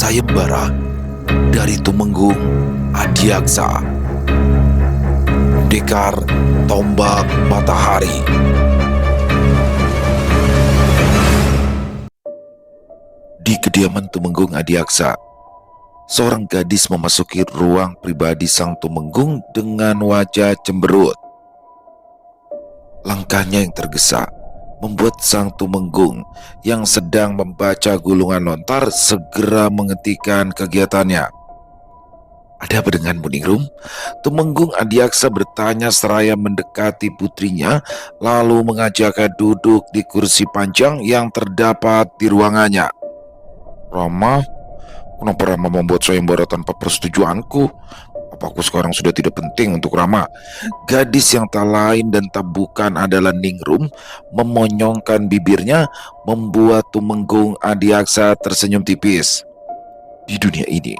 sayembara dari Tumenggung Adiaksa. Pendekar Tombak Matahari. Di kediaman Tumenggung Adiaksa, seorang gadis memasuki ruang pribadi sang Tumenggung dengan wajah cemberut. Langkahnya yang tergesa membuat sang Tumenggung yang sedang membaca gulungan lontar segera menghentikan kegiatannya. "Ada apa denganmu, Ningrum?" Tumenggung Adiaksa bertanya seraya mendekati putrinya, lalu mengajaknya duduk di kursi panjang yang terdapat di ruangannya. "Rama, kenapa Rama membuat sayembara tanpa persetujuanku? Apa aku sekarang sudah tidak penting untuk Rama?" Gadis yang tak lain dan tak bukan adalah Ningrum memonyongkan bibirnya, membuat Tumenggung Adiaksa tersenyum tipis. Di dunia ini,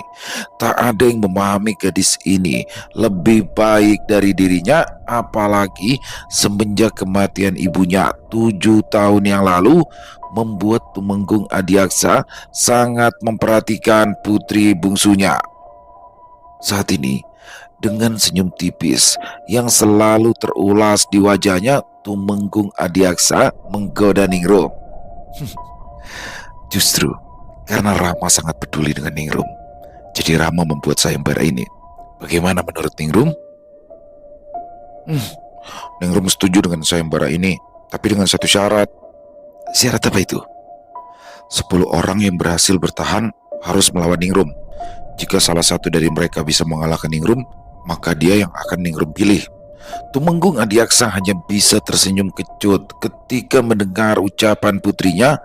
tak ada yang memahami gadis ini lebih baik dari dirinya, apalagi semenjak kematian ibunya 7 tahun yang lalu, membuat Tumenggung Adiaksa sangat memperhatikan putri bungsunya. Saat ini, dengan senyum tipis yang selalu terulas di wajahnya, Tumenggung Adiaksa menggoda Ningrum. Justru karena Rama sangat peduli dengan Ningrum, jadi Rama membuat sayembara ini. Bagaimana menurut Ningrum? Ningrum setuju dengan sayembara ini, tapi dengan satu syarat. Syarat apa itu? 10 orang yang berhasil bertahan harus melawan Ningrum. Jika salah satu dari mereka bisa mengalahkan Ningrum, maka dia yang akan Ningrum pilih. Tumenggung Adiaksa hanya bisa tersenyum kecut ketika mendengar ucapan putrinya.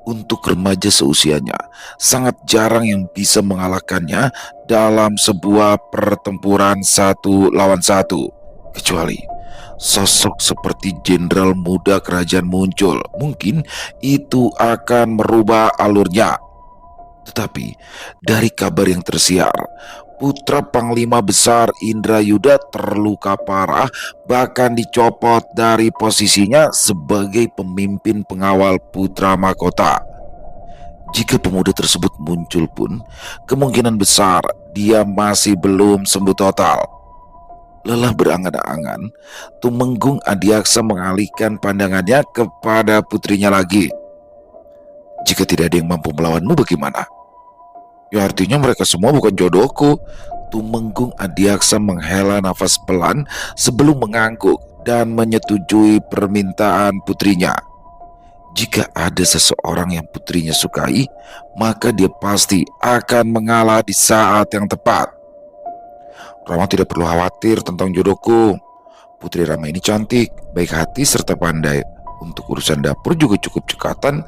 Untuk remaja seusianya, sangat jarang yang bisa mengalahkannya dalam sebuah pertempuran 1 lawan 1. Kecuali sosok seperti jenderal muda kerajaan muncul, mungkin itu akan merubah alurnya. Tetapi dari kabar yang tersiar, putra Panglima Besar Indrayuda terluka parah, bahkan dicopot dari posisinya sebagai pemimpin pengawal putra mahkota. Jika pemuda tersebut muncul pun, kemungkinan besar dia masih belum sembuh total. Lelah berangan-angan, Tumenggung Adiaksa mengalihkan pandangannya kepada putrinya lagi. "Jika tidak ada yang mampu melawanmu, bagaimana?" "Ya artinya mereka semua bukan jodohku." Tumenggung Adiaksa menghela nafas pelan sebelum mengangguk dan menyetujui permintaan putrinya. Jika ada seseorang yang putrinya sukai, maka dia pasti akan mengalah di saat yang tepat. "Rama tidak perlu khawatir tentang jodohku. Putri Rama ini cantik, baik hati serta pandai. Untuk urusan dapur juga cukup cekatan."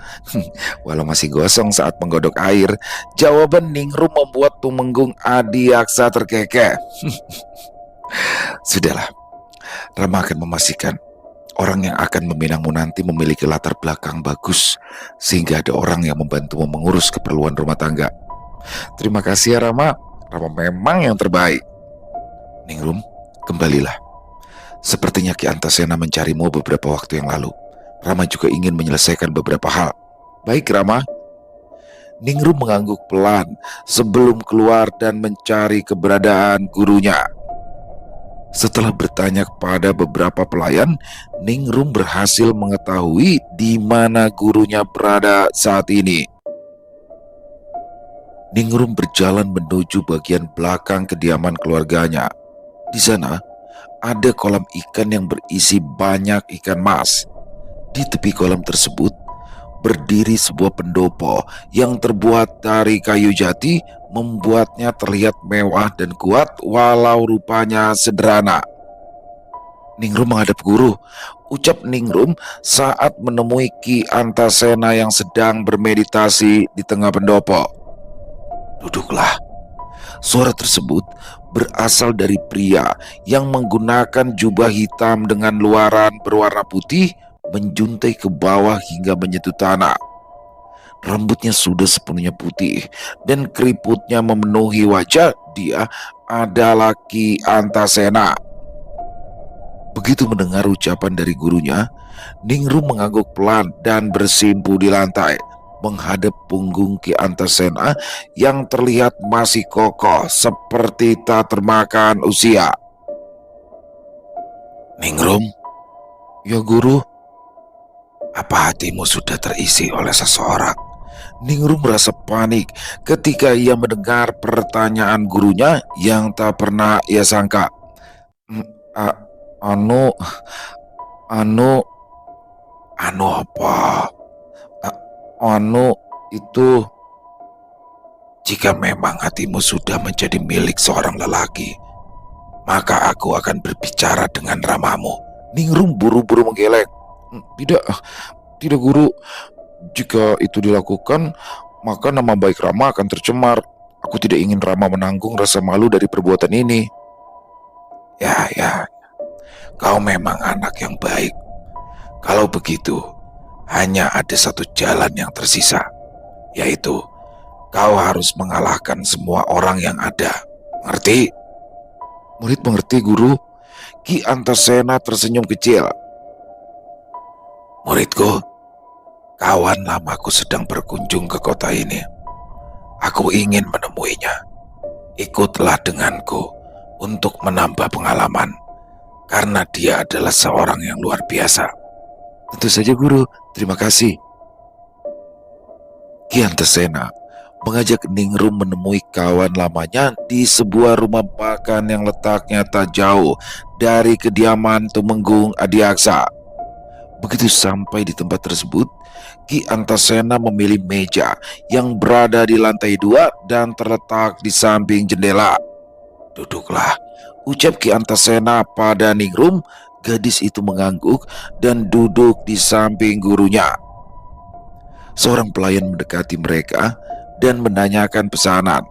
Walau masih gosong saat menggodok air, jawaban Ningrum membuat Tumenggung Adiaksa terkekeh. "Sudahlah, Rama akan memastikan orang yang akan meminangmu nanti memiliki latar belakang bagus, sehingga ada orang yang membantumu mengurus keperluan rumah tangga." "Terima kasih ya Rama, Rama memang yang terbaik." "Ningrum, kembalilah. Sepertinya Ki Antasena mencarimu beberapa waktu yang lalu. Rama juga ingin menyelesaikan beberapa hal." "Baik Rama." Ningrum mengangguk pelan sebelum keluar dan mencari keberadaan gurunya. Setelah bertanya kepada beberapa pelayan, Ningrum berhasil mengetahui di mana gurunya berada saat ini. Ningrum berjalan menuju bagian belakang kediaman keluarganya. Di sana ada kolam ikan yang berisi banyak ikan mas. Di tepi kolam tersebut berdiri sebuah pendopo yang terbuat dari kayu jati, membuatnya terlihat mewah dan kuat walau rupanya sederhana. "Ningrum menghadap guru," ucap Ningrum saat menemui Ki Antasena yang sedang bermeditasi di tengah pendopo. "Duduklah." Suara tersebut berasal dari pria yang menggunakan jubah hitam dengan luaran berwarna putih, menjuntai ke bawah hingga menyentuh tanah. Rambutnya sudah sepenuhnya putih dan keriputnya memenuhi wajah. Dia adalah Ki Antasena. Begitu mendengar ucapan dari gurunya, Ningrum mengangguk pelan dan bersimpu di lantai. menghadap punggung Ki Antasena yang terlihat masih kokoh seperti tak termakan usia. "Ningrum, ya guru, apa hatimu sudah terisi oleh seseorang?" Ningrum merasa panik ketika ia mendengar pertanyaan gurunya yang tak pernah ia sangka. "Mm, a- anu, anu, anu apa? A- anu itu, jika memang hatimu sudah menjadi milik seorang lelaki, maka aku akan berbicara dengan ramamu." Ningrum buru-buru menggeleng. Tidak, tidak guru. Jika itu dilakukan, maka nama baik Rama akan tercemar. Aku tidak ingin Rama menanggung rasa malu dari perbuatan ini." Ya, ya, kau memang anak yang baik. Kalau begitu, hanya ada satu jalan yang tersisa, yaitu kau harus mengalahkan semua orang yang ada. Mengerti? Murid mengerti, guru. Ki Antasena tersenyum kecil. "Muridku, kawan lamaku sedang berkunjung ke kota ini. Aku ingin menemuinya. Ikutlah denganku untuk menambah pengalaman, karena dia adalah seorang yang luar biasa." "Tentu saja guru, terima kasih." Ki Antasena mengajak Ningrum menemui kawan lamanya di sebuah rumah makan yang letaknya tak jauh dari kediaman Tumenggung Adiaksa. Begitu sampai di tempat tersebut, Ki Antasena memilih meja yang berada di lantai 2 dan terletak di samping jendela. "Duduklah," ucap Ki Antasena pada Ningrum. Gadis itu mengangguk dan duduk di samping gurunya. Seorang pelayan mendekati mereka dan menanyakan pesanan.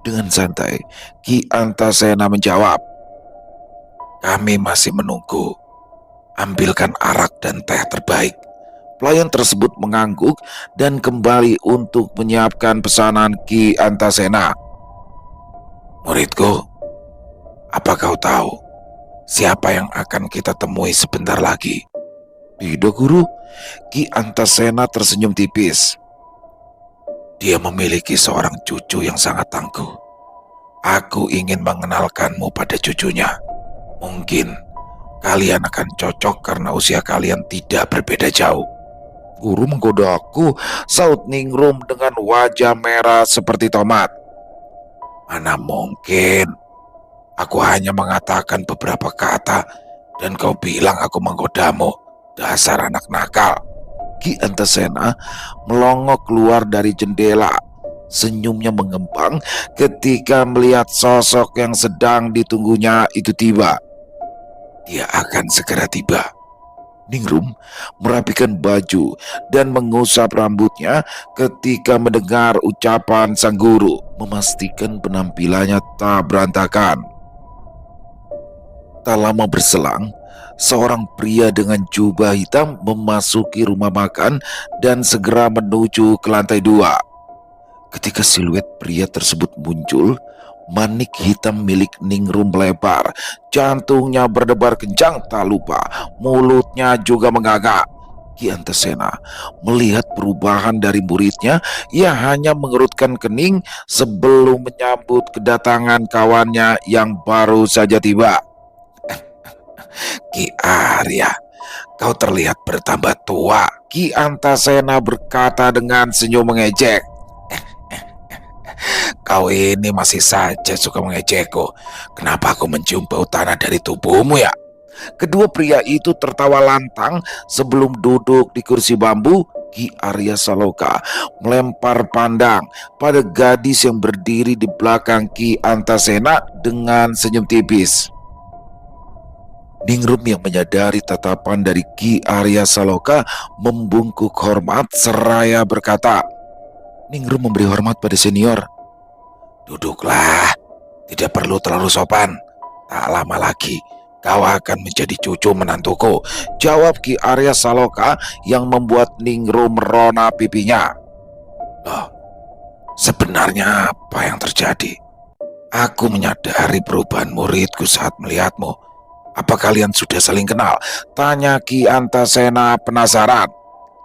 Dengan santai, Ki Antasena menjawab, "Kami masih menunggu. Ambilkan arak dan teh terbaik." Pelayan tersebut mengangguk dan kembali untuk menyiapkan pesanan Ki Antasena. "Muridku, apa kau tahu siapa yang akan kita temui sebentar lagi?" "Tidak, guru." Ki Antasena tersenyum tipis. "Dia memiliki seorang cucu yang sangat tangguh. Aku ingin mengenalkanmu pada cucunya. Mungkin kalian akan cocok karena usia kalian tidak berbeda jauh." "Guru menggoda aku," saut Ningrum dengan wajah merah seperti tomat. "Mana mungkin. Aku hanya mengatakan beberapa kata dan kau bilang aku menggodamu. Dasar anak nakal." Ki Antasena melongok keluar dari jendela. Senyumnya mengembang ketika melihat sosok yang sedang ditunggunya itu tiba. Dia akan segera tiba. Ningrum merapikan baju dan mengusap rambutnya ketika mendengar ucapan sang guru, memastikan penampilannya tak berantakan. Tak lama berselang, seorang pria dengan jubah hitam memasuki rumah makan dan segera menuju ke lantai 2. Ketika siluet pria tersebut muncul, manik hitam milik Ningrum melebar. Jantungnya berdebar kencang, tak lupa mulutnya juga menganga. Ki Antasena melihat perubahan dari muridnya. Ia hanya mengerutkan kening sebelum menyambut kedatangan kawannya yang baru saja tiba. "Ki Arya, kau terlihat bertambah tua." Ki Antasena berkata dengan senyum mengejek. "Kau ini masih saja suka mengejekku. Kenapa aku mencium bau tanah dari tubuhmu ya?" Kedua pria itu tertawa lantang sebelum duduk di kursi bambu. Ki Arya Saloka melempar pandang pada gadis yang berdiri di belakang Ki Antasena dengan senyum tipis. Ningrum yang menyadari tatapan dari Ki Arya Saloka membungkuk hormat seraya berkata, "Ningrum memberi hormat pada senior." "Duduklah, tidak perlu terlalu sopan. Tak lama lagi kau akan menjadi cucu menantuku," jawab Ki Arya Saloka yang membuat Ningrum merona pipinya. "Loh, sebenarnya apa yang terjadi? Aku menyadari perubahan muridku saat melihatmu. Apa kalian sudah saling kenal?" tanya Ki Antasena penasaran.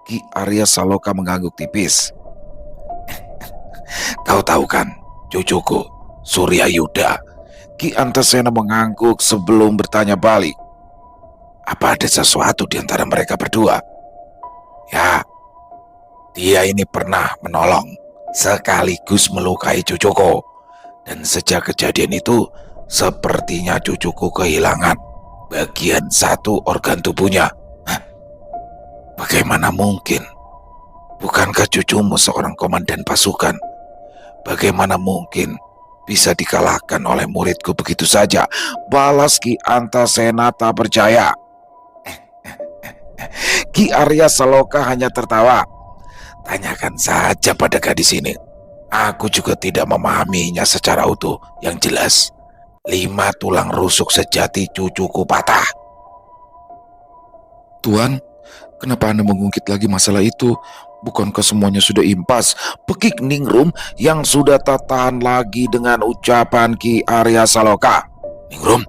Ki Arya Saloka mengangguk tipis. Kau tahu kan, cucuku, Surya Yuda. Ki Antasena mengangguk sebelum bertanya balik. Apa ada sesuatu di antara mereka berdua? Ya, dia ini pernah menolong sekaligus melukai cucuku. Dan sejak kejadian itu, sepertinya cucuku kehilangan bagian satu organ tubuhnya. Hah? Bagaimana mungkin? Bukankah cucumu seorang komandan pasukan? Bagaimana mungkin bisa dikalahkan oleh muridku begitu saja? Balas Ki Antasena tak percaya. Ki Arya Saloka hanya tertawa. Tanyakan saja pada gadis ini. Aku juga tidak memahaminya secara utuh. Yang jelas, 5 tulang rusuk sejati cucuku patah. Tuan, kenapa Anda mengungkit lagi masalah itu? Bukankah semuanya sudah impas? Pekik Ningrum yang sudah tak tahan lagi dengan ucapan Ki Arya Saloka. Ningrum,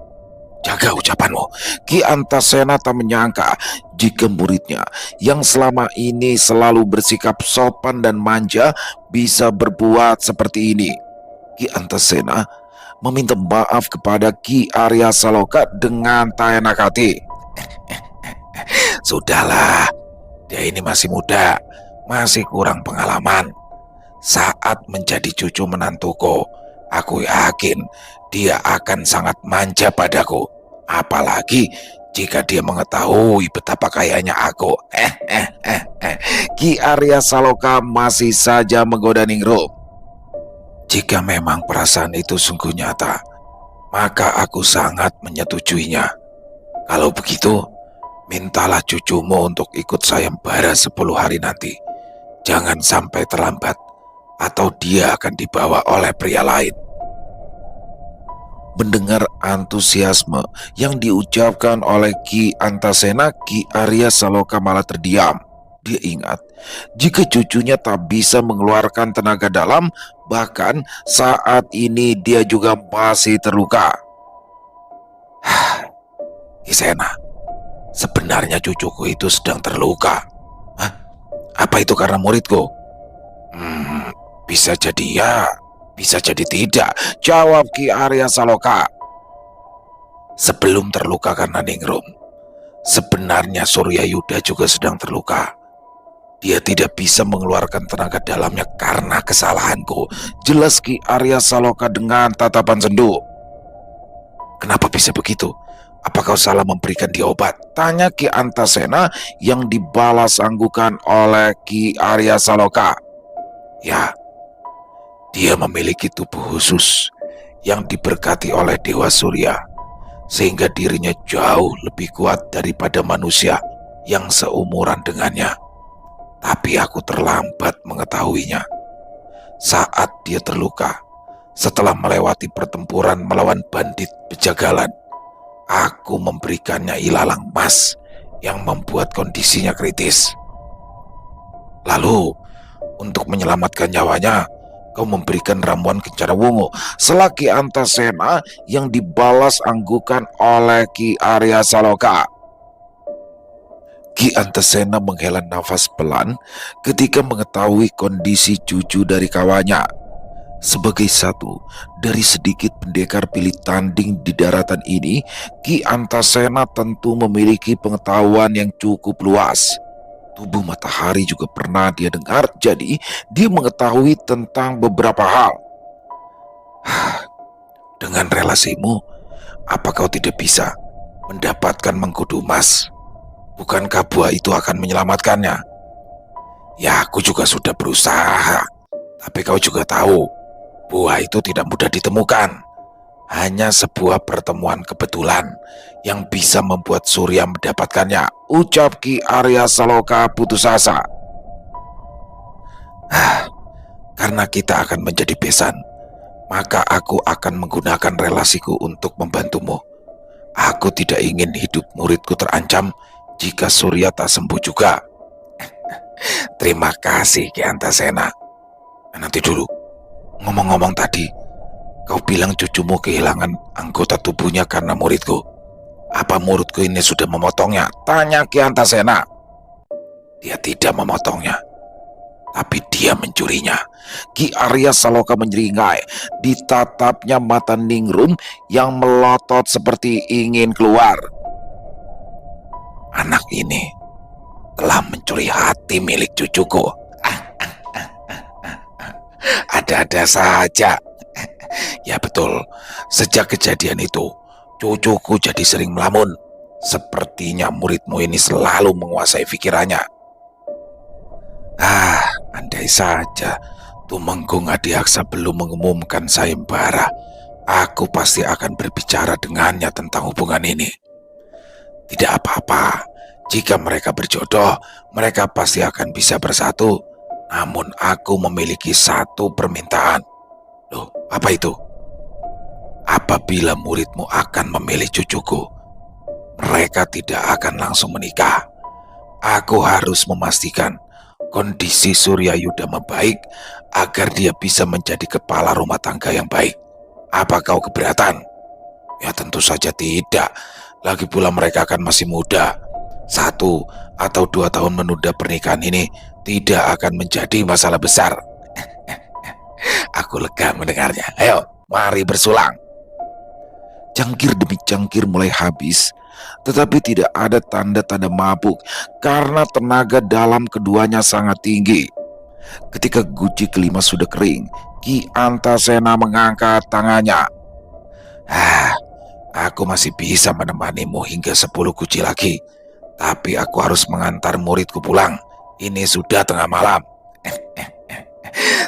jaga ucapanmu. Ki Antasena tak menyangka jika muridnya yang selama ini selalu bersikap sopan dan manja bisa berbuat seperti ini. Ki Antasena meminta maaf kepada Ki Arya Saloka dengan tak enak hati. Sudahlah, dia ini masih muda, masih kurang pengalaman. Saat menjadi cucu menantuku, aku yakin dia akan sangat manja padaku. Apalagi jika dia mengetahui betapa kayanya aku. Ki Arya Saloka masih saja menggoda Ningrum. Jika memang perasaan itu sungguh nyata, maka aku sangat menyetujuinya. Kalau begitu, mintalah cucumu untuk ikut sayembara 10 hari nanti. Jangan sampai terlambat, atau dia akan dibawa oleh pria lain. Mendengar antusiasme yang diucapkan oleh Ki Antasena, Ki Arya Saloka malah terdiam. Dia ingat, jika cucunya tak bisa mengeluarkan tenaga dalam, bahkan saat ini dia juga masih terluka. Kisena, sebenarnya cucuku itu sedang terluka. Hah? Apa itu karena muridku? Bisa jadi ya, bisa jadi tidak, jawab Ki Arya Saloka. Sebelum terluka karena Ningrum, sebenarnya Surya Yuda juga sedang terluka. Dia tidak bisa mengeluarkan tenaga dalamnya karena kesalahanku. Jelas Ki Arya Saloka dengan tatapan sendu. Kenapa bisa begitu? Apa kau salah memberikan dia obat? Tanya Ki Antasena yang dibalas anggukan oleh Ki Arya Saloka. Ya, dia memiliki tubuh khusus yang diberkati oleh Dewa Surya, sehingga dirinya jauh lebih kuat daripada manusia yang seumuran dengannya. Tapi aku terlambat mengetahuinya. Saat dia terluka, setelah melewati pertempuran melawan bandit Bejagalan, aku memberikannya ilalang emas yang membuat kondisinya kritis. Lalu, untuk menyelamatkan nyawanya, kau memberikan ramuan kencana wungu. Selaki Antasena yang dibalas anggukan oleh Ki Arya Saloka. Ki Antasena menghela nafas pelan ketika mengetahui kondisi cucu dari kawannya. Sebagai satu dari sedikit pendekar pilih tanding di daratan ini, Ki Antasena tentu memiliki pengetahuan yang cukup luas. Tubuh matahari juga pernah dia dengar, jadi dia mengetahui tentang beberapa hal. Dengan relasimu, apa kau tidak bisa mendapatkan mengkudu emas? Bukankah buah itu akan menyelamatkannya? Ya, aku juga sudah berusaha. Tapi kau juga tahu, buah itu tidak mudah ditemukan. Hanya sebuah pertemuan kebetulan yang bisa membuat Surya mendapatkannya, ucap Ki Arya Saloka putus asa. Karena kita akan menjadi besan, maka aku akan menggunakan relasiku untuk membantumu. Aku tidak ingin hidup muridku terancam jika Surya tak sembuh juga. Terima kasih Ki Antasena. Nanti dulu, ngomong-ngomong tadi, kau bilang cucumu kehilangan anggota tubuhnya karena muridku. Apa muridku ini sudah memotongnya? Tanya Ki Antasena. Dia tidak memotongnya, tapi dia mencurinya. Ki Arya Saloka menyeringai. Ditatapnya mata Ningrum yang melotot seperti ingin keluar. Anak ini telah mencuri hati milik cucuku. Ada-ada saja. Ya betul, sejak kejadian itu, cucuku jadi sering melamun. Sepertinya muridmu ini selalu menguasai pikirannya. Andai saja Tumenggung Adiaksa belum mengumumkan sayembara, aku pasti akan berbicara dengannya tentang hubungan ini. Tidak apa-apa, jika mereka berjodoh, mereka pasti akan bisa bersatu. Namun aku memiliki satu permintaan. Loh, apa itu? Apabila muridmu akan memilih cucuku, mereka tidak akan langsung menikah. Aku harus memastikan kondisi Suryayuda membaik agar dia bisa menjadi kepala rumah tangga yang baik. Apa kau keberatan? Ya tentu saja tidak. Lagi pula mereka kan masih muda. 1 atau 2 tahun menunda pernikahan ini tidak akan menjadi masalah besar. Aku lega mendengarnya. Ayo, mari bersulang. Cangkir demi cangkir mulai habis, tetapi tidak ada tanda-tanda mabuk karena tenaga dalam keduanya sangat tinggi. Ketika guci kelima sudah kering, Ki Antasena mengangkat tangannya. Aku masih bisa menemanimu hingga 10 guci lagi, tapi aku harus mengantar muridku pulang. Ini sudah tengah malam.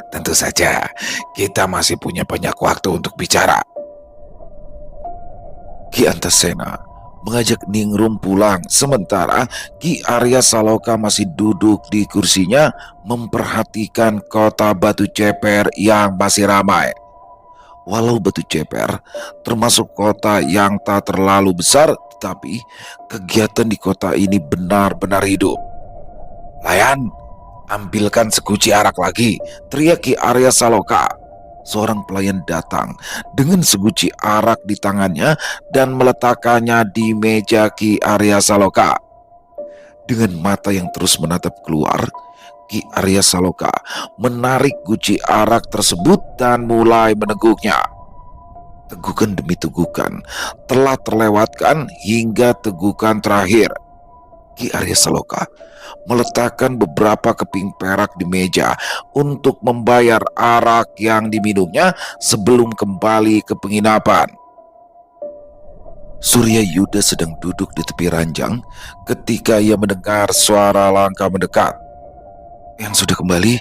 Tentu saja, kita masih punya banyak waktu untuk bicara. Ki Antasena mengajak Ningrum pulang, sementara Ki Arya Saloka masih duduk di kursinya memperhatikan kota Batu Ceper yang masih ramai. Walau Batu Ceper termasuk kota yang tak terlalu besar, tetapi kegiatan di kota ini benar-benar hidup. Layan, ambilkan seguci arak lagi, teriak Ki Arya Saloka. Seorang pelayan datang dengan seguci arak di tangannya dan meletakkannya di meja Ki Arya Saloka. Dengan mata yang terus menatap keluar, Ki Arya Saloka menarik guci arak tersebut dan mulai meneguknya. Tegukan demi tegukan telah terlewatkan hingga tegukan terakhir. Ki Arya Saloka meletakkan beberapa keping perak di meja untuk membayar arak yang diminumnya sebelum kembali ke penginapan. Suryayuda sedang duduk di tepi ranjang ketika ia mendengar suara langkah mendekat. Yang sudah kembali,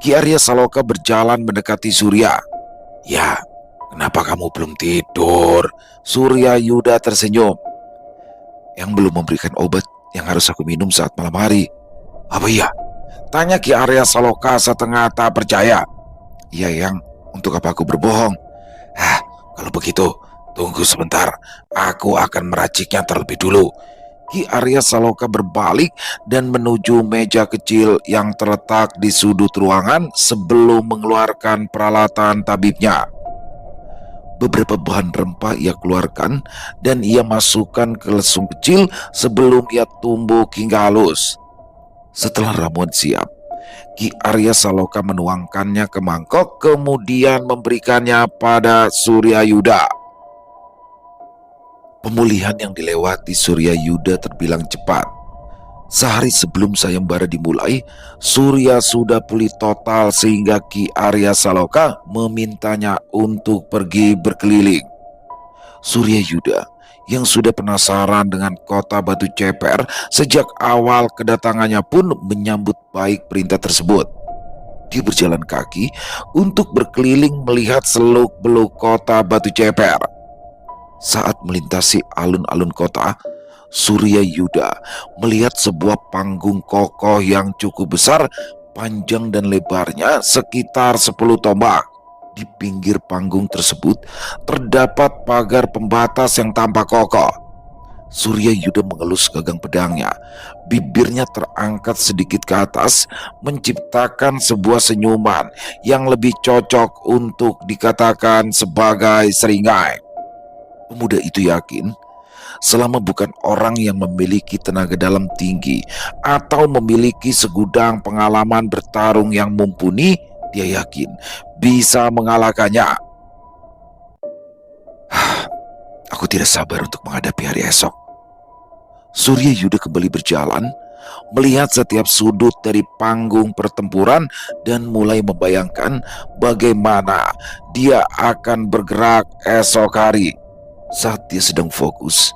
Ki Arya Saloka berjalan mendekati Surya. Ya, kenapa kamu belum tidur? Suryayuda tersenyum. Yang belum memberikan obat yang harus aku minum saat malam hari. Apa iya? Tanya Ki Arya Saloka setengah tak percaya. Iya yang, untuk apa aku berbohong? Kalau begitu, tunggu sebentar. Aku akan meraciknya terlebih dulu. Ki Arya Saloka berbalik dan menuju meja kecil yang terletak di sudut ruangan sebelum mengeluarkan peralatan tabibnya. Beberapa bahan rempah ia keluarkan dan ia masukkan ke lesung kecil sebelum ia tumbuk hingga halus. Setelah ramuan siap, Ki Arya Saloka menuangkannya ke mangkok kemudian memberikannya pada Suryayuda. Pemulihan yang dilewati Suryayuda terbilang cepat. Sehari sebelum sayembara dimulai, Surya sudah pulih total sehingga Ki Arya Saloka memintanya untuk pergi berkeliling. Suryayuda yang sudah penasaran dengan kota Batu Ceper sejak awal kedatangannya pun menyambut baik perintah tersebut. Dia berjalan kaki untuk berkeliling melihat seluk-beluk kota Batu Ceper. Saat melintasi alun-alun kota, Suryayuda melihat sebuah panggung kokoh yang cukup besar, panjang dan lebarnya sekitar 10 tombak. Di pinggir panggung tersebut terdapat pagar pembatas yang tampak kokoh. Suryayuda mengelus gagang pedangnya. Bibirnya terangkat sedikit ke atas, menciptakan sebuah senyuman yang lebih cocok untuk dikatakan sebagai seringai. Pemuda itu yakin selama bukan orang yang memiliki tenaga dalam tinggi atau memiliki segudang pengalaman bertarung yang mumpuni, dia yakin bisa mengalahkannya. Aku tidak sabar untuk menghadapi hari esok. Surya Yuda kembali berjalan, melihat setiap sudut dari panggung pertempuran dan mulai membayangkan bagaimana dia akan bergerak esok hari. Saat dia sedang fokus,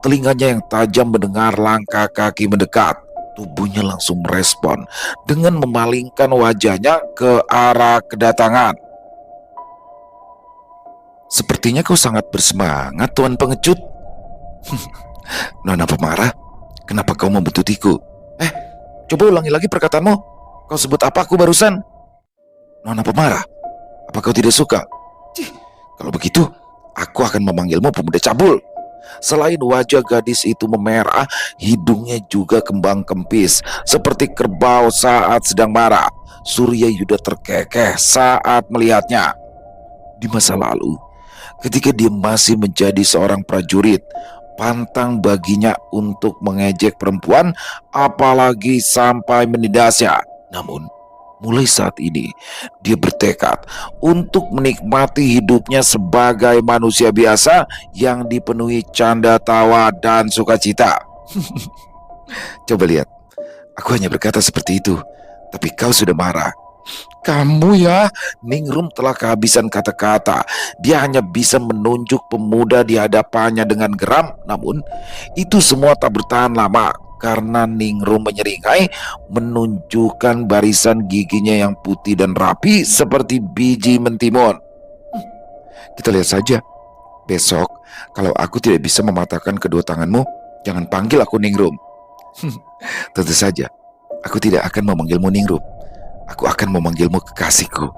telinganya yang tajam mendengar langkah kaki mendekat. Tubuhnya langsung merespon dengan memalingkan wajahnya ke arah kedatangan. "Sepertinya kau sangat bersemangat, Tuan Pengecut." "Nona pemarah, kenapa kau membuntutiku?" Coba ulangi lagi perkataanmu. Kau sebut apa aku barusan?" "Nona pemarah, apa kau tidak suka?" "Cih, kalau begitu, aku akan memanggilmu pemuda cabul." Selain wajah gadis itu memerah, hidungnya juga kembang kempis seperti kerbau saat sedang marah. Surya Yuda terkekeh saat melihatnya. Di masa lalu, ketika dia masih menjadi seorang prajurit, pantang baginya untuk mengejek perempuan, apalagi sampai menindasnya. Namun, mulai saat ini, dia bertekad untuk menikmati hidupnya sebagai manusia biasa yang dipenuhi canda tawa dan sukacita. "Coba lihat, aku hanya berkata seperti itu, tapi kau sudah marah." "Kamu ya," Ningrum telah kehabisan kata-kata. Dia hanya bisa menunjuk pemuda di hadapannya dengan geram. Namun itu semua tak bertahan lama, karena Ningrum menyeringai, menunjukkan barisan giginya yang putih dan rapi seperti biji mentimun. "Kita lihat saja. Besok, kalau aku tidak bisa mematahkan kedua tanganmu, jangan panggil aku Ningrum." "Tentu saja, aku tidak akan memanggilmu Ningrum. Aku akan memanggilmu kekasihku."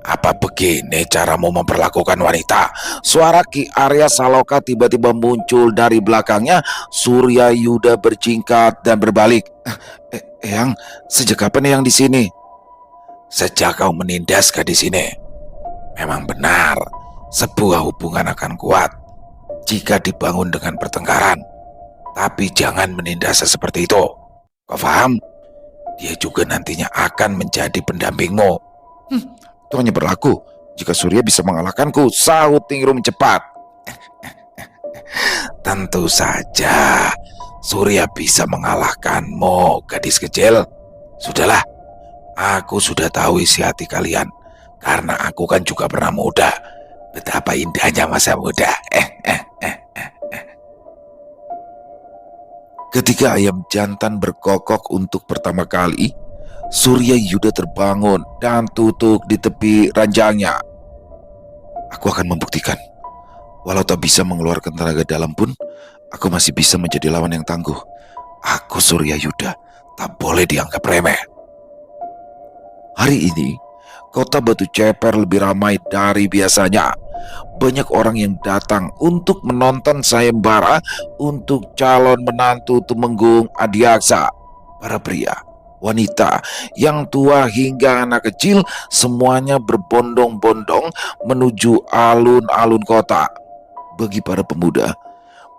Apa begini caramu memperlakukan wanita?" Suara Ki Arya Saloka tiba-tiba muncul dari belakangnya. Surya Yuda berjingkat dan berbalik. Eyang, sejak kapan Eyang di sini?" "Sejak kau menindas gadis ini. Memang benar, sebuah hubungan akan kuat jika dibangun dengan pertengkaran. Tapi jangan menindas seperti itu. Kau paham? Dia juga nantinya akan menjadi pendampingmu." "Itu hanya berlaku jika Surya bisa mengalahkanku," sahut Ningrum cepat. "Tentu saja Surya bisa mengalahkanmu, gadis kecil. Sudahlah, aku sudah tahu isi hati kalian, karena aku kan juga pernah muda. Betapa indahnya masa muda." Ketika ayam jantan berkokok untuk pertama kali, Surya Yuda terbangun dan duduk di tepi ranjangnya. "Aku akan membuktikan, walau tak bisa mengeluarkan tenaga dalam pun, aku masih bisa menjadi lawan yang tangguh. Aku Surya Yuda, tak boleh dianggap remeh." Hari ini, kota Batu Ceper lebih ramai dari biasanya. Banyak orang yang datang untuk menonton sayembara untuk calon menantu Tumenggung Adiaksa. Para pria, wanita, yang tua hingga anak kecil, semuanya berbondong-bondong menuju alun-alun kota. Bagi para pemuda,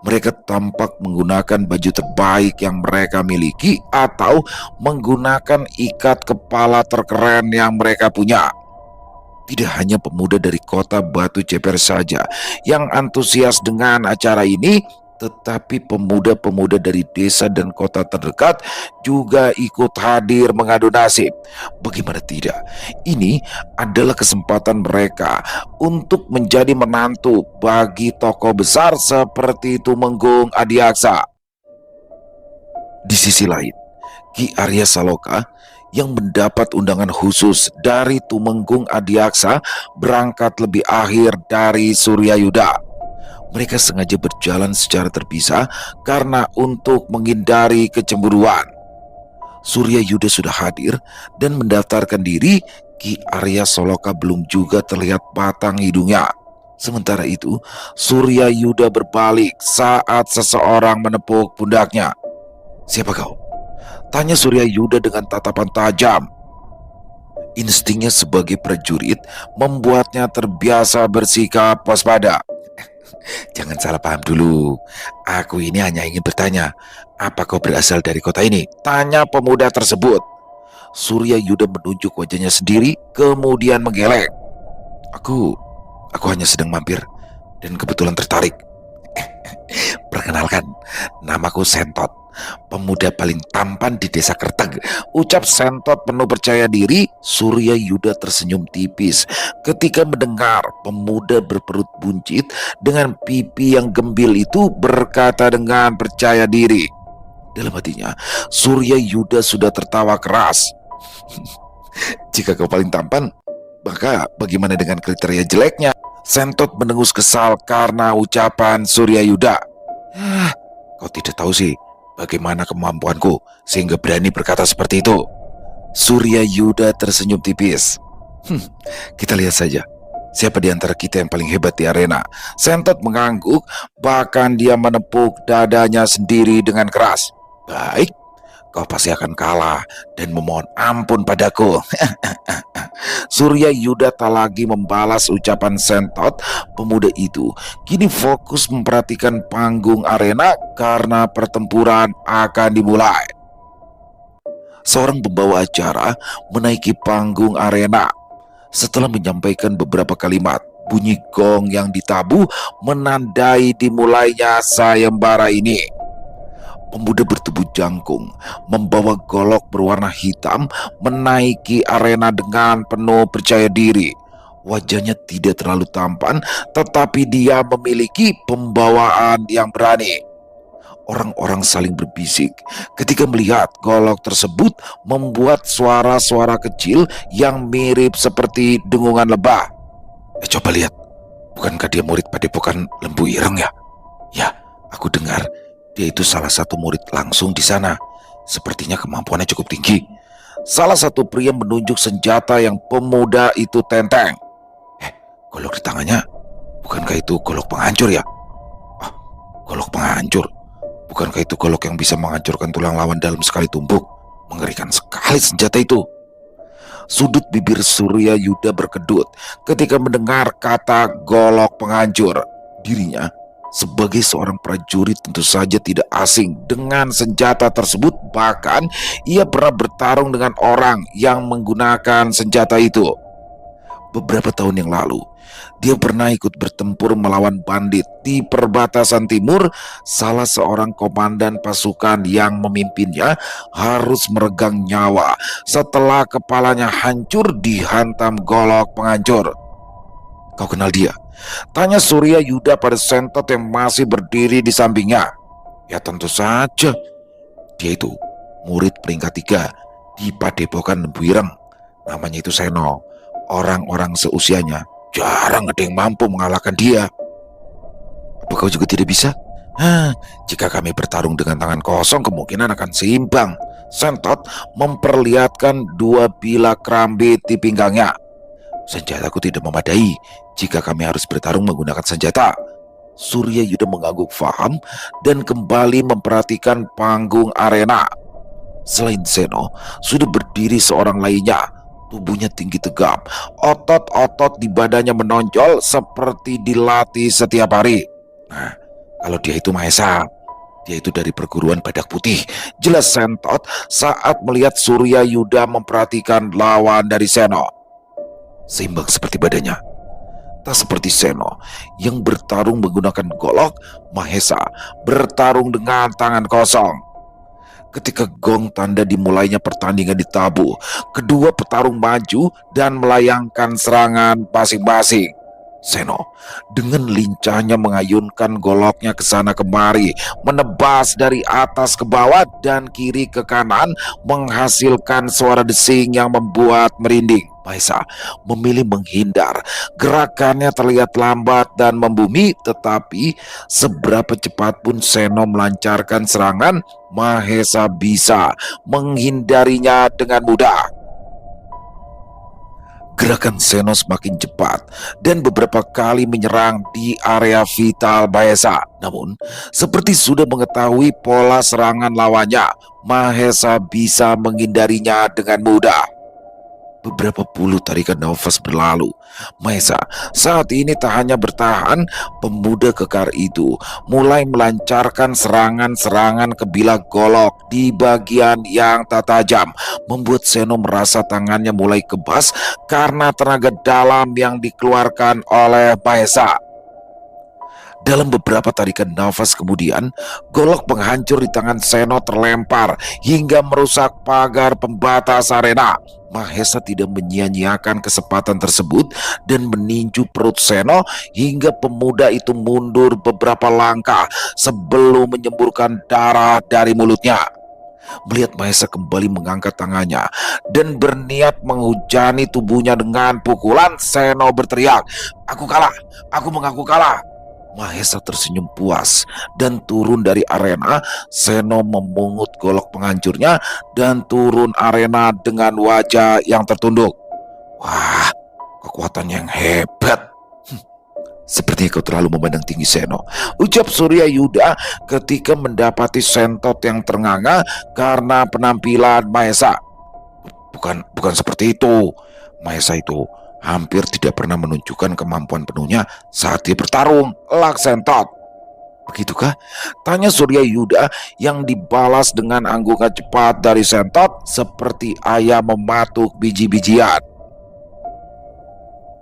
mereka tampak menggunakan baju terbaik yang mereka miliki atau menggunakan ikat kepala terkeren yang mereka punya. Tidak hanya pemuda dari kota Batu Ceper saja yang antusias dengan acara ini, tetapi pemuda-pemuda dari desa dan kota terdekat juga ikut hadir mengadu nasib. Bagaimana tidak? Ini adalah kesempatan mereka untuk menjadi menantu bagi tokoh besar seperti Tumenggung Adiaksa. Di sisi lain, Ki Arya Saloka yang mendapat undangan khusus dari Tumenggung Adiaksa berangkat lebih akhir dari Surya Yuda. Mereka sengaja berjalan secara terpisah karena untuk menghindari kecemburuan. Surya Yuda sudah hadir dan mendaftarkan diri. Ki Arya Saloka belum juga terlihat batang hidungnya. Sementara itu, Surya Yuda berbalik saat seseorang menepuk pundaknya. "Siapa kau?" tanya Surya Yuda dengan tatapan tajam. Instingnya sebagai prajurit membuatnya terbiasa bersikap waspada. Jangan salah paham dulu. Aku ini hanya ingin bertanya, apa kau berasal dari kota ini? Tanya pemuda tersebut. Surya Yuda menunjuk wajahnya sendiri, kemudian menggeleng. Aku, aku hanya sedang mampir dan kebetulan tertarik. Perkenalkan, namaku Sentot, pemuda paling tampan di desa Kerteg. Ucap Sentot penuh percaya diri. Surya Yuda tersenyum tipis ketika mendengar pemuda berperut buncit dengan pipi yang gembil itu berkata dengan percaya diri. Dalam hatinya, Surya Yuda sudah tertawa keras. Jika kau paling tampan, maka bagaimana dengan kriteria jeleknya? Sentot mendengus kesal karena ucapan Surya Yuda. Kau tidak tahu sih bagaimana kemampuanku sehingga berani berkata seperti itu. Surya Yuda tersenyum tipis. Kita lihat saja. Siapa di antara kita yang paling hebat di arena? Sentot mengangguk, bahkan dia menepuk dadanya sendiri dengan keras. Baik, kau pasti akan kalah dan memohon ampun padaku. Surya Yuda tak lagi membalas ucapan Sentot. Pemuda itu kini fokus memperhatikan panggung arena karena pertempuran akan dimulai. Seorang pembawa acara menaiki panggung arena. Setelah menyampaikan beberapa kalimat, bunyi gong yang ditabuh menandai dimulainya sayembara ini. Pemuda bertubuh jangkung, membawa golok berwarna hitam, menaiki arena dengan penuh percaya diri. Wajahnya tidak terlalu tampan, tetapi dia memiliki pembawaan yang berani. Orang-orang saling berbisik ketika melihat golok tersebut membuat suara-suara kecil yang mirip seperti dengungan lebah. Coba lihat, bukankah dia murid padepokan Lembu Ireng ya? Ya, aku dengar dia itu salah satu murid langsung di sana. Sepertinya kemampuannya cukup tinggi. Salah satu pria menunjuk senjata yang pemuda itu tenteng. Golok di tangannya, bukankah itu golok penghancur ya? Golok penghancur? Bukankah itu golok yang bisa menghancurkan tulang lawan dalam sekali tumbuk? Mengerikan sekali senjata itu. Sudut bibir Surya Yuda berkedut ketika mendengar kata golok penghancur. Dirinya sebagai seorang prajurit tentu saja tidak asing dengan senjata tersebut. Bahkan ia pernah bertarung dengan orang yang menggunakan senjata itu. Beberapa tahun yang lalu, dia pernah ikut bertempur melawan bandit di perbatasan timur. Salah seorang komandan pasukan yang memimpinnya harus meregang nyawa setelah kepalanya hancur dihantam golok penghancur. Kau kenal dia? Tanya Surya Yuda pada Sentot yang masih berdiri di sampingnya. Ya tentu saja. Dia itu murid peringkat 3 di Padepokan Lembu Ireng. Namanya itu Seno. Orang-orang seusianya jarang ada yang mampu mengalahkan dia. Apa kau juga tidak bisa? Jika kami bertarung dengan tangan kosong, kemungkinan akan seimbang. Sentot memperlihatkan 2 bilah kerambit di pinggangnya. Senjataku tidak memadai jika kami harus bertarung menggunakan senjata. Surya Yuda mengangguk faham dan kembali memperhatikan panggung arena. Selain Seno, sudah berdiri seorang lainnya. Tubuhnya tinggi tegap, otot-otot di badannya menonjol seperti dilatih setiap hari. Nah, kalau dia itu Mahesa, dia itu dari perguruan Badak Putih. Jelas Sentot saat melihat Surya Yuda memperhatikan lawan dari Seno. Seimbang seperti badannya. Tak seperti Seno yang bertarung menggunakan golok, Mahesa bertarung dengan tangan kosong. Ketika gong tanda dimulainya pertandingan ditabuh, kedua petarung maju dan melayangkan serangan masing-masing. Seno dengan lincahnya mengayunkan goloknya ke sana kemari, menebas dari atas ke bawah dan kiri ke kanan, menghasilkan suara desing yang membuat merinding. Mahesa memilih menghindar. Gerakannya terlihat lambat dan membumi, tetapi seberapa cepat pun Seno melancarkan serangan, Mahesa bisa menghindarinya dengan mudah. Gerakan Seno semakin cepat dan beberapa kali menyerang di area vital Mahesa. Namun, seperti sudah mengetahui pola serangan lawannya, Mahesa bisa menghindarinya dengan mudah. Beberapa puluh tarikan nafas berlalu. Maesa saat ini tak hanya bertahan, pemuda kekar itu mulai melancarkan serangan-serangan ke bilah golok di bagian yang tak tajam, membuat Seno merasa tangannya mulai kebas karena tenaga dalam yang dikeluarkan oleh Maesa. Dalam beberapa tarikan nafas kemudian, golok penghancur di tangan Seno terlempar hingga merusak pagar pembatas arena. Mahesa tidak menyia-nyiakan kesempatan tersebut dan meninju perut Seno hingga pemuda itu mundur beberapa langkah sebelum menyemburkan darah dari mulutnya. Melihat Mahesa kembali mengangkat tangannya dan berniat menghujani tubuhnya dengan pukulan, Seno berteriak, "Aku kalah! Aku mengaku kalah!" Mahesa tersenyum puas dan turun dari arena. Seno memungut golok penghancurnya dan turun arena dengan wajah yang tertunduk. "Wah, kekuatan yang hebat. Sepertinya kau terlalu memandang tinggi, Seno," ucap Surya Yuda ketika mendapati sentot yang ternganga karena penampilan Mahesa. Bukan seperti itu. Mahesa itu hampir tidak pernah menunjukkan kemampuan penuhnya saat dia bertarung, elak sentot. "Begitukah?" tanya Surya Yuda yang dibalas dengan anggukan cepat dari sentot seperti ayam mematuk biji-bijian.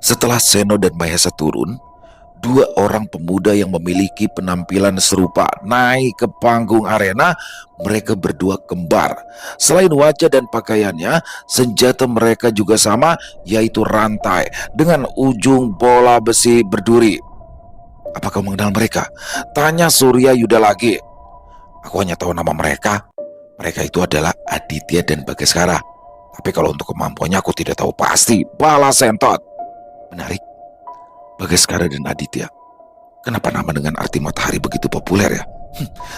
Setelah Seno dan Mahesa turun, dua orang pemuda yang memiliki penampilan serupa naik ke panggung arena. Mereka berdua kembar. Selain wajah dan pakaiannya, senjata mereka juga sama, yaitu rantai dengan ujung bola besi berduri. "Apa kau mengenal mereka?" tanya Surya Yuda lagi. "Aku hanya tahu nama mereka. Mereka itu adalah Aditya dan Bagaskara. Tapi kalau untuk kemampuannya aku tidak tahu pasti," balas sentot. "Menarik. Bagaskara dan Aditya. Kenapa nama dengan arti matahari begitu populer ya?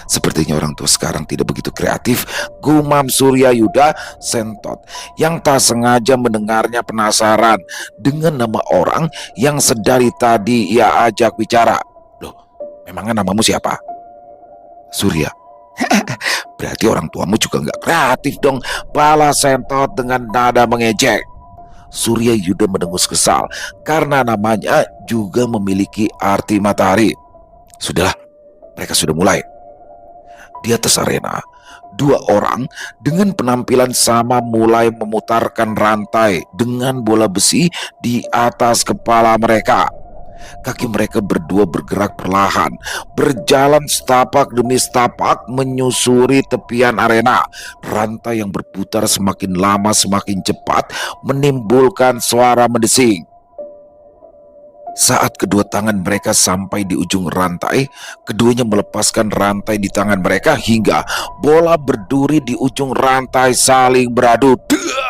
Sepertinya orang tua sekarang tidak begitu kreatif," gumam Surya Yuda. Sentot yang tak sengaja mendengarnya penasaran dengan nama orang yang sedari tadi ia ajak bicara. "Loh, memangnya namamu siapa?" "Surya." "Berarti orang tuamu juga nggak kreatif dong," balas sentot dengan nada mengejek. Surya Yuda mendengus kesal karena namanya juga memiliki arti matahari. Sudahlah, mereka sudah mulai. Di atas arena, dua orang dengan penampilan sama mulai memutarkan rantai dengan bola besi di atas kepala mereka. Kaki mereka berdua bergerak perlahan, berjalan setapak demi setapak menyusuri tepian arena. Rantai yang berputar semakin lama semakin cepat, menimbulkan suara mendesing. Saat kedua tangan mereka sampai di ujung rantai, keduanya melepaskan rantai di tangan mereka hingga bola berduri di ujung rantai saling beradu. Dar!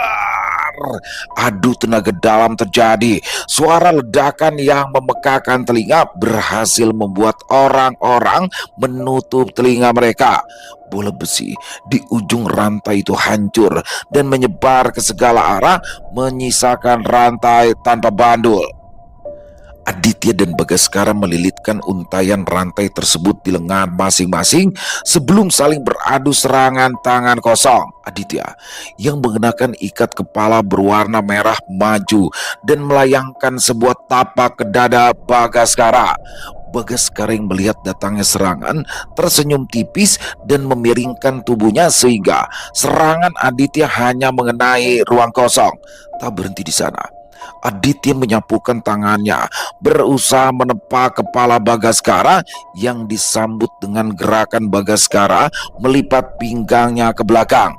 Adu tenaga dalam terjadi. Suara ledakan yang memekakan telinga berhasil membuat orang-orang menutup telinga mereka. Bola besi di ujung rantai itu hancur dan menyebar ke segala arah, menyisakan rantai tanpa bandul. Aditya dan Bagaskara melilitkan untayan rantai tersebut di lengan masing-masing sebelum saling beradu serangan tangan kosong. Aditya yang mengenakan ikat kepala berwarna merah maju dan melayangkan sebuah tapak ke dada Bagaskara. Bagaskara yang melihat datangnya serangan tersenyum tipis dan memiringkan tubuhnya sehingga serangan Aditya hanya mengenai ruang kosong. Tak berhenti di sana. Aditya menyapukan tangannya, berusaha menepa kepala Bagaskara yang disambut dengan gerakan Bagaskara melipat pinggangnya ke belakang.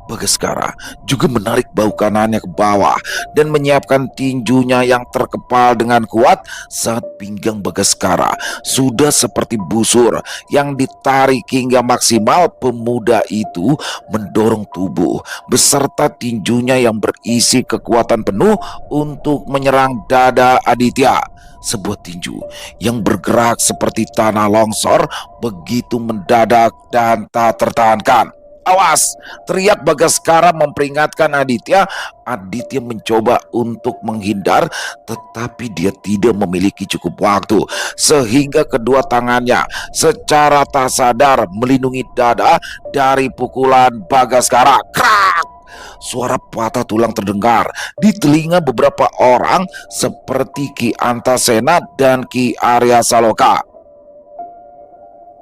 Bagaskara juga menarik bahu kanannya ke bawah dan menyiapkan tinjunya yang terkepal dengan kuat saat pinggang Bagaskara sudah seperti busur yang ditarik hingga maksimal. Pemuda itu mendorong tubuh beserta tinjunya yang berisi kekuatan penuh untuk menyerang dada Aditya. Sebuah tinju yang bergerak seperti tanah longsor begitu mendadak dan tak tertahankan. "Awas!" teriak Bagaskara memperingatkan Aditya. Aditya mencoba untuk menghindar, tetapi dia tidak memiliki cukup waktu sehingga kedua tangannya secara tak sadar melindungi dada dari pukulan Bagaskara. Krak! Suara patah tulang terdengar di telinga beberapa orang seperti Ki Antasena dan Ki Arya Saloka.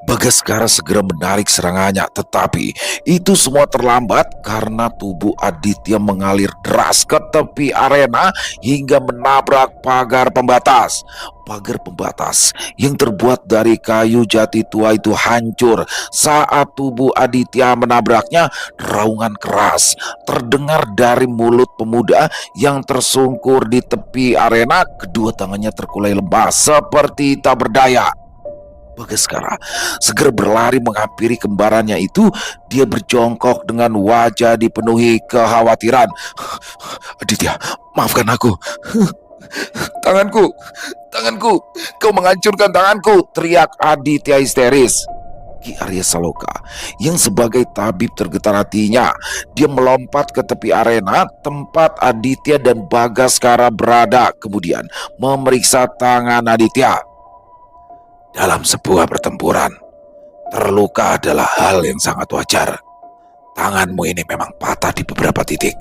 Bagaskara segera menarik serangannya, tetapi itu semua terlambat karena tubuh Aditya mengalir deras ke tepi arena hingga menabrak pagar pembatas. Pagar pembatas yang terbuat dari kayu jati tua itu hancur saat tubuh Aditya menabraknya. Raungan keras terdengar dari mulut pemuda yang tersungkur di tepi arena. Kedua tangannya terkulai lemas seperti tak berdaya. Bagaskara segera berlari menghampiri kembarannya itu. Dia berjongkok dengan wajah dipenuhi kekhawatiran. Aditya, maafkan aku. Tanganku, tanganku, kau menghancurkan tanganku, teriak Aditya histeris. Ki Arya Saloka yang sebagai tabib tergetar hatinya. Dia melompat ke tepi arena tempat Aditya dan Bagaskara berada, kemudian memeriksa tangan Aditya. Dalam sebuah pertempuran, terluka adalah hal yang sangat wajar. Tanganmu ini memang patah di beberapa titik,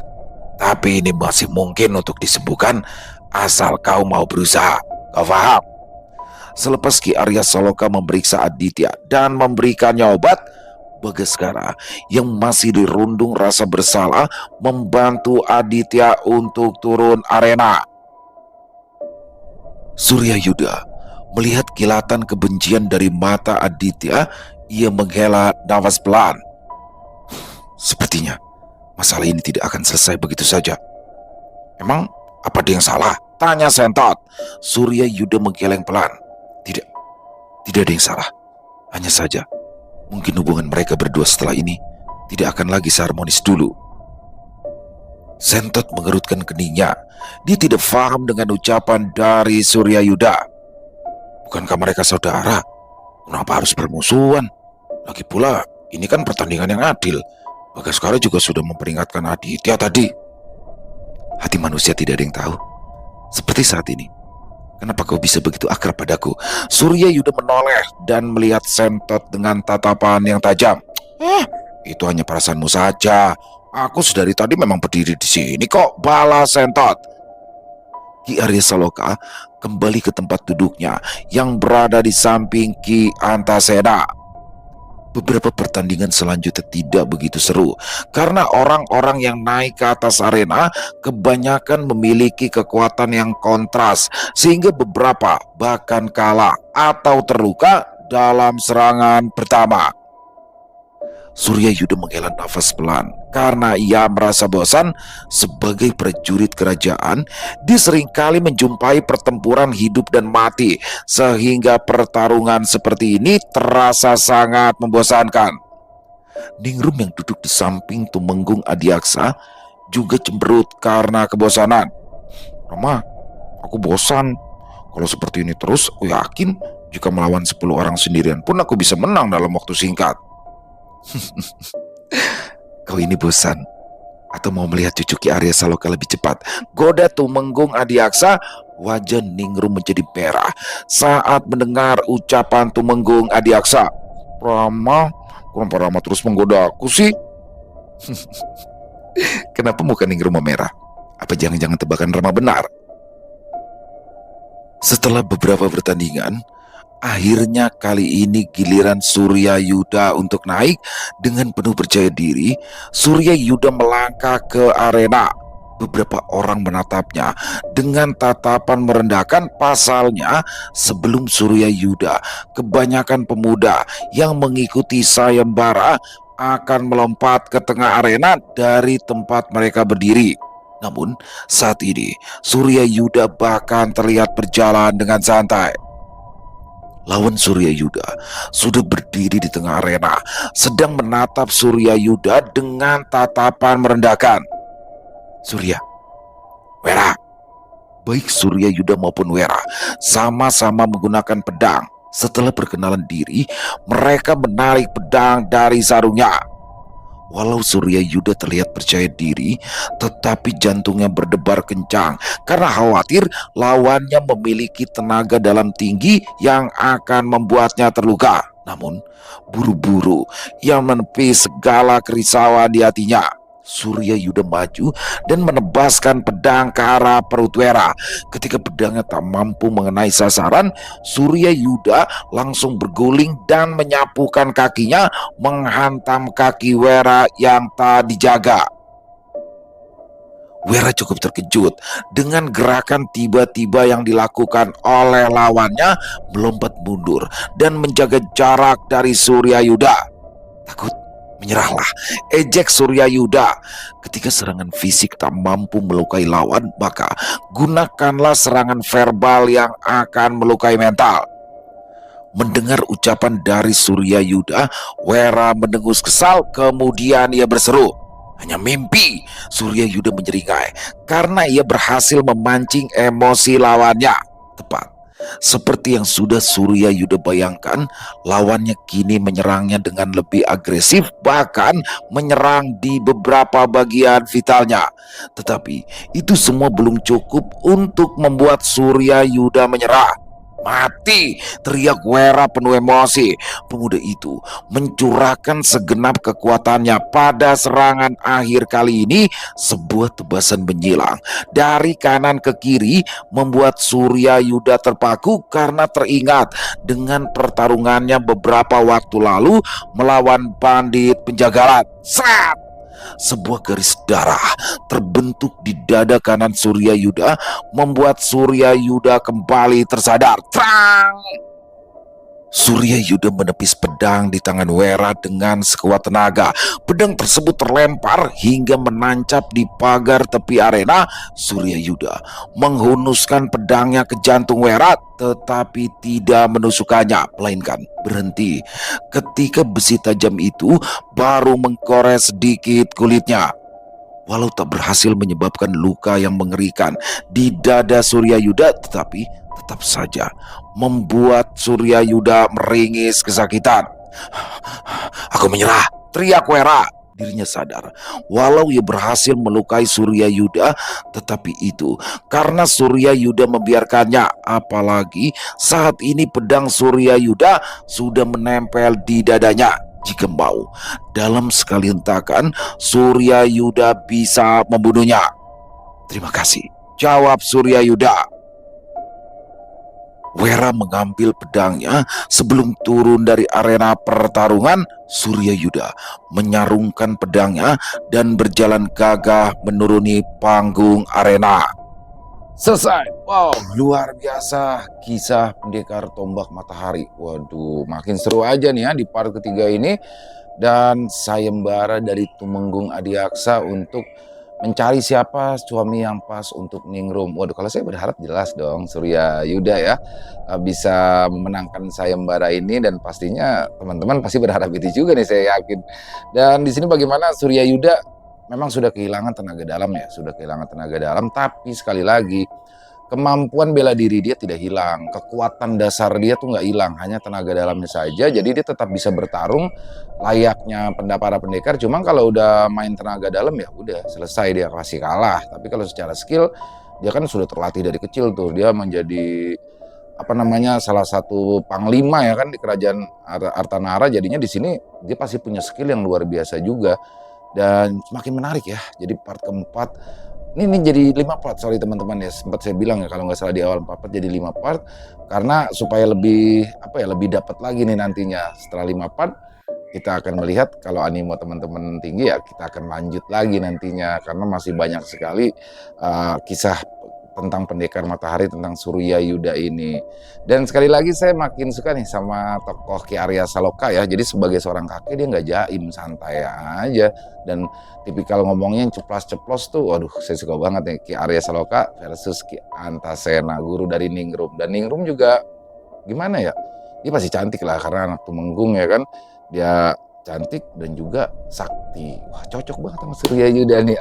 tapi ini masih mungkin untuk disembuhkan asal kau mau berusaha. Kau paham? Selepas Ki Arya Saloka memeriksa Aditya dan memberikannya obat, Bagaskara yang masih dirundung rasa bersalah membantu Aditya untuk turun arena. Suryayuda melihat kilatan kebencian dari mata Aditya. Ia menghela nafas pelan. Sepertinya masalah ini tidak akan selesai begitu saja. Emang apa dia yang salah? Tanya Sentot. Suryayuda menggeleng pelan. Tidak ada yang salah. Hanya saja mungkin hubungan mereka berdua setelah ini tidak akan lagi seharmonis dulu. Sentot mengerutkan keningnya. Dia tidak paham dengan ucapan dari Suryayuda. Bukankah mereka saudara? Kenapa harus bermusuhan? Lagi pula, ini kan pertandingan yang adil. Bagaskara juga sudah memperingatkan Aditya tadi. Hati manusia tidak ada yang tahu. Seperti saat ini. Kenapa kau bisa begitu akrab padaku? Suryayuda menoleh dan melihat Sentot dengan tatapan yang tajam. Itu hanya perasaanmu saja. Aku sedari tadi memang berdiri di sini kok, balas Sentot. Ki Arya Saloka kembali ke tempat duduknya yang berada di samping Ki Antasena. Beberapa pertandingan selanjutnya tidak begitu seru karena orang-orang yang naik ke atas arena kebanyakan memiliki kekuatan yang kontras, sehingga beberapa bahkan kalah atau terluka dalam serangan pertama. Suryayuda menghela nafas pelan karena ia merasa bosan. Sebagai prajurit kerajaan, dia seringkali menjumpai pertempuran hidup dan mati, sehingga pertarungan seperti ini terasa sangat membosankan. Ningrum yang duduk di samping Tumenggung Adiaksa juga cemberut karena kebosanan. Rama, aku bosan. Kalau seperti ini terus, aku yakin jika melawan 10 orang sendirian pun aku bisa menang dalam waktu singkat. Kau ini bosan atau mau melihat cucu Ki Arya Saloka lebih cepat? Goda Tumenggung Adiaksa. Wajah Ningrum menjadi merah saat mendengar ucapan Tumenggung Adiaksa. Rama, kenapa Rama terus menggoda aku sih? Kenapa muka Ningrum memerah? Apa jangan-jangan tebakan Rama benar? Setelah beberapa pertandingan, akhirnya kali ini giliran Suryayuda untuk naik. Dengan penuh percaya diri, Suryayuda melangkah ke arena. Beberapa orang menatapnya dengan tatapan merendahkan. Pasalnya, sebelum Suryayuda, kebanyakan pemuda yang mengikuti sayembara akan melompat ke tengah arena dari tempat mereka berdiri. Namun, saat ini Suryayuda bahkan terlihat berjalan dengan santai. Lawan Suryayuda sudah berdiri di tengah arena, sedang menatap Suryayuda dengan tatapan merendahkan. Surya, Wera. Baik Suryayuda maupun Wera sama-sama menggunakan pedang. Setelah perkenalan diri, mereka menarik pedang dari sarungnya. Walau Suryayuda terlihat percaya diri, tetapi jantungnya berdebar kencang karena khawatir lawannya memiliki tenaga dalam tinggi yang akan membuatnya terluka. Namun, buru-buru ia menepi segala kerisauan di hatinya. Surya Yuda maju dan menebaskan pedang ke arah perut Wera. Ketika pedangnya tak mampu mengenai sasaran, Surya Yuda langsung berguling dan menyapukan kakinya menghantam kaki Wera yang tak dijaga. Wera cukup terkejut dengan gerakan tiba-tiba yang dilakukan oleh lawannya, melompat mundur dan menjaga jarak dari Surya Yuda. Takut, menyerahlah, ejek Surya Yuda. Ketika serangan fisik tak mampu melukai lawan, maka gunakanlah serangan verbal yang akan melukai mental. Mendengar ucapan dari Surya Yuda, Wera mendengus kesal, kemudian ia berseru. Hanya mimpi, Surya Yuda menyeringai karena ia berhasil memancing emosi lawannya. Tepat seperti yang sudah Surya Yuda bayangkan, lawannya kini menyerangnya dengan lebih agresif, bahkan menyerang di beberapa bagian vitalnya. Tetapi itu semua belum cukup untuk membuat Surya Yuda menyerah. Mati, teriak Wera penuh emosi. Pemuda itu mencurahkan segenap kekuatannya pada serangan akhir kali ini. Sebuah tebasan menyilang dari kanan ke kiri membuat Surya Yuda terpaku karena teringat dengan pertarungannya beberapa waktu lalu melawan bandit penjagalan. Sat! Sebuah garis darah terbentuk di dada kanan Surya Yuda, membuat Surya Yuda kembali tersadar. Trang! Surya Yuda menepis pedang di tangan Wera dengan sekuat tenaga. Pedang tersebut terlempar hingga menancap di pagar tepi arena. Surya Yuda menghunuskan pedangnya ke jantung Wera, tetapi tidak menusukannya, melainkan berhenti ketika besi tajam itu baru menggores sedikit kulitnya. Walau tak berhasil menyebabkan luka yang mengerikan di dada Surya Yuda, tetapi tetap saja membuat Surya Yuda meringis kesakitan. Aku menyerah, teriak Wera. Dirinya sadar, walau ia berhasil melukai Surya Yuda, tetapi itu karena Surya Yuda membiarkannya. Apalagi saat ini pedang Surya Yuda sudah menempel di dadanya. Jika mau, dalam sekali hentakan, Surya Yuda bisa membunuhnya. Terima kasih, jawab Surya Yuda. Wera mengambil pedangnya sebelum turun dari arena pertarungan. Surya Yuda menyarungkan pedangnya dan berjalan gagah menuruni panggung arena. Selesai. Wow, luar biasa kisah pendekar tombak matahari. Waduh, makin seru aja nih ya di part ketiga ini. Dan sayembara dari Tumenggung Adiaksa untuk mencari siapa suami yang pas untuk Ningrum. Waduh, kalau saya berharap jelas dong Surya Yuda ya bisa memenangkan sayembara ini, dan pastinya teman-teman pasti berharap itu juga nih, saya yakin. Dan di sini bagaimana Surya Yuda memang sudah kehilangan tenaga dalam ya, sudah kehilangan tenaga dalam, tapi sekali lagi kemampuan bela diri dia tidak hilang, kekuatan dasar dia tuh nggak hilang, hanya tenaga dalamnya saja. Jadi dia tetap bisa bertarung layaknya para pendekar. Cuma kalau udah main tenaga dalam ya udah selesai, dia pasti kalah. Tapi kalau secara skill dia kan sudah terlatih dari kecil tuh, dia menjadi salah satu panglima ya kan di kerajaan Artanara. Jadinya di sini dia pasti punya skill yang luar biasa juga, dan semakin menarik ya. Jadi part keempat ini jadi 5 part, sorry teman-teman ya, sempat saya bilang ya kalau nggak salah di awal 4 part jadi 5 part, karena supaya lebih lebih dapat lagi nih nantinya. Setelah 5 part kita akan melihat, kalau animo teman-teman tinggi ya kita akan lanjut lagi nantinya, karena masih banyak sekali kisah tentang pendekar matahari, tentang Surya Yuda ini. Dan sekali lagi saya makin suka nih sama tokoh Ki Arya Saloka ya. Jadi sebagai seorang kakek dia nggak jaim, santai aja, dan tipikal ngomongnya yang ceplos-ceplos tuh. Waduh, saya suka banget nih Ki Arya Saloka versus Ki Antasena, guru dari Ningrum. Dan Ningrum juga gimana ya, dia pasti cantik lah karena anak Tumenggung ya kan. Dia cantik dan juga sakti. Wah, cocok banget sama Surya Yuda nih.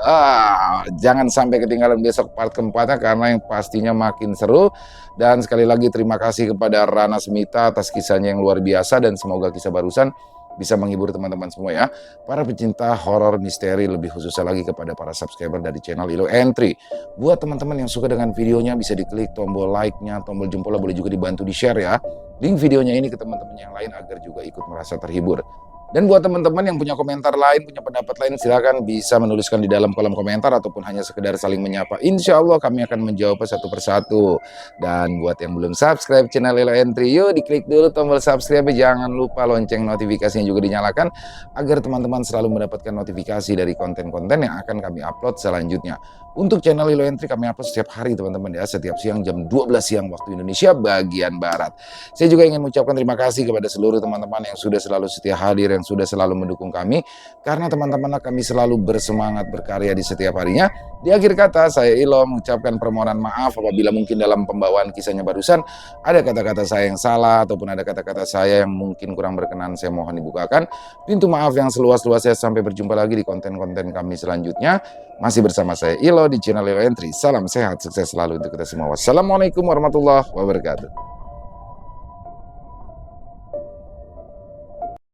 Jangan sampai ketinggalan besok part keempatnya, karena yang pastinya makin seru. Dan sekali lagi terima kasih kepada Rana Smita atas kisahnya yang luar biasa, dan semoga kisah barusan bisa menghibur teman-teman semua ya. Para pecinta horor misteri, lebih khususnya lagi kepada para subscriber dari channel Ilo Entry. Buat teman-teman yang suka dengan videonya bisa diklik tombol like-nya, tombol jempolnya boleh juga dibantu di-share ya. Link videonya ini ke teman-teman yang lain agar juga ikut merasa terhibur. Dan buat teman-teman yang punya komentar lain, punya pendapat lain, silakan bisa menuliskan di dalam kolom komentar ataupun hanya sekedar saling menyapa. Insya Allah kami akan menjawab satu persatu. Dan buat yang belum subscribe channel Lilo Entry, yuk diklik dulu tombol subscribe. Jangan lupa lonceng notifikasinya juga dinyalakan agar teman-teman selalu mendapatkan notifikasi dari konten-konten yang akan kami upload selanjutnya. Untuk channel Lilo Entry kami upload setiap hari teman-teman ya, setiap siang jam 12 siang waktu Indonesia bagian Barat. Saya juga ingin mengucapkan terima kasih kepada seluruh teman-teman yang sudah selalu setia hadir, yang sudah selalu mendukung kami. Karena teman-teman kami selalu bersemangat berkarya di setiap harinya. Di akhir kata, saya Ilo mengucapkan permohonan maaf apabila mungkin dalam pembawaan kisahnya barusan ada kata-kata saya yang salah ataupun ada kata-kata saya yang mungkin kurang berkenan. Saya mohon dibukakan pintu maaf yang seluas-luasnya. Sampai berjumpa lagi di konten-konten kami selanjutnya. Masih bersama saya Ilo di channel Lilo Entry. Salam sehat, sukses selalu untuk kita semua. Wassalamualaikum warahmatullahi wabarakatuh.